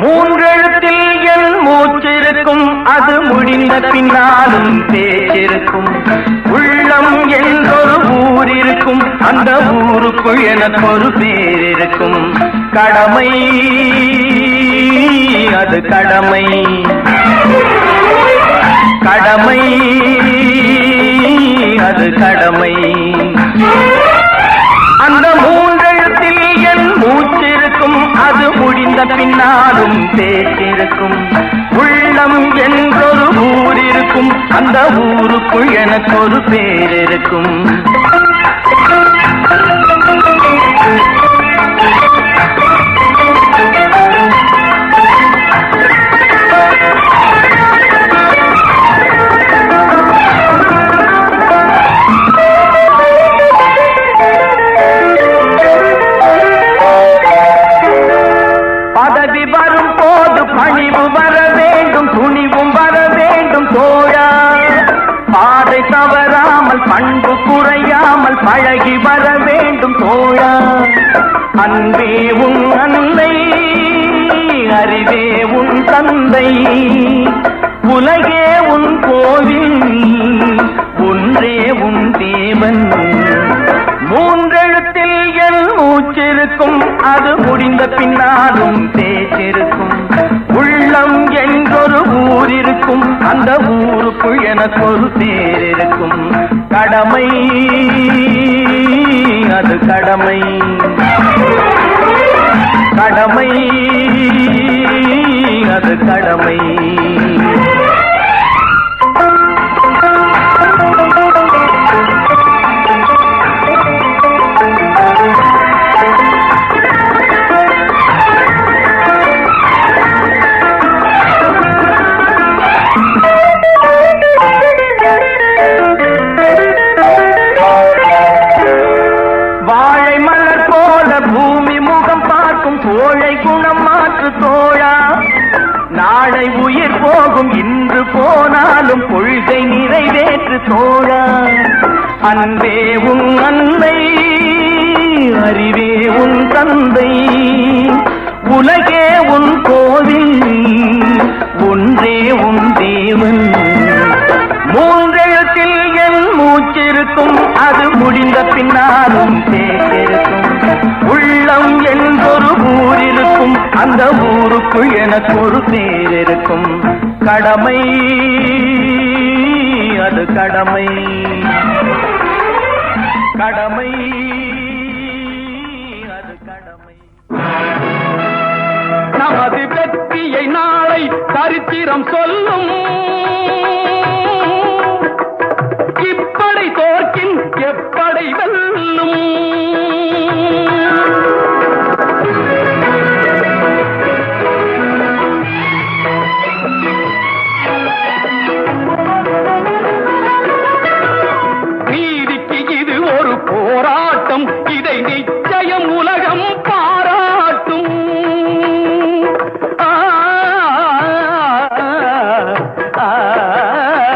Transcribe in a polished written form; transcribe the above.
மூன்றெழுத்தில் என் மூச்சிருக்கும், அது முடிந்த பின்னாலும் பேச்சிருக்கும். உள்ளம் என்றொரு ஊர் இருக்கும், அந்த ஊருக்குள் எனக்கு ஒரு பேர் இருக்கும். கடமை அது கடமை, கடமை அது கடமை. அந்த மூன்றெழுத்தில் என் மூச்சிருக்கும், அது முடிந்த பின்னாலும் பேச்சிருக்கும். உள்ளம் என்றொரு ஊர் இருக்கும், அந்த ஊருக்குள் எனக்கு ஒரு பேர் இருக்கும். பதவி வரும் போது பணிவு வர வேண்டும், துணிவும் வர வேண்டும் தோழா. பாதை தவறாமல் பண்பு குறையாமல் பழகி வர வேண்டும் தோழா. அன்பே உன் அன்னை, அறிவே உன் தந்தை, உலகே உன் கோவில், ஒன்றே உன் தேவன். மூன்றெழுத்தில் என் மூச்சிருக்கும், அது முடிந்த பின்னாலும் பேச்சிருக்கும். உள்ளம் என்றொரு ஊர் இருக்கும், அந்த ஊருக்குள் எனக்கு ஒரு பேர் இருக்கும். கடமை அது கடமை, கடமை அது கடமை. கோழை குணம் மாற்று தோழா. நாளை உயிர் போகும், இன்று போனாலும் கொள்கை நிறைவேற்று தோழா. அன்பே உன் அன்னை, அறிவே உன் தந்தை, உலகே உன் கோவில், ஒன்றே உன் தேவன். மூன்றெழுத்தில் என் மூச்சிருக்கும், அது முடிந்த பின்னாலும் பேச்சிருக்கும். உள்ளம் என்றொரு ஊர் இருக்கும், அந்த ஊருக்குள் எனக்கு ஒரு பேர் இருக்கும். கடமை அது கடமை, கடமை அது கடமை. நமது வெற்றியை நாளை சரித்திரம் சொல்லும். இப்படை தோற்கின் எப்படை வெல்லும்.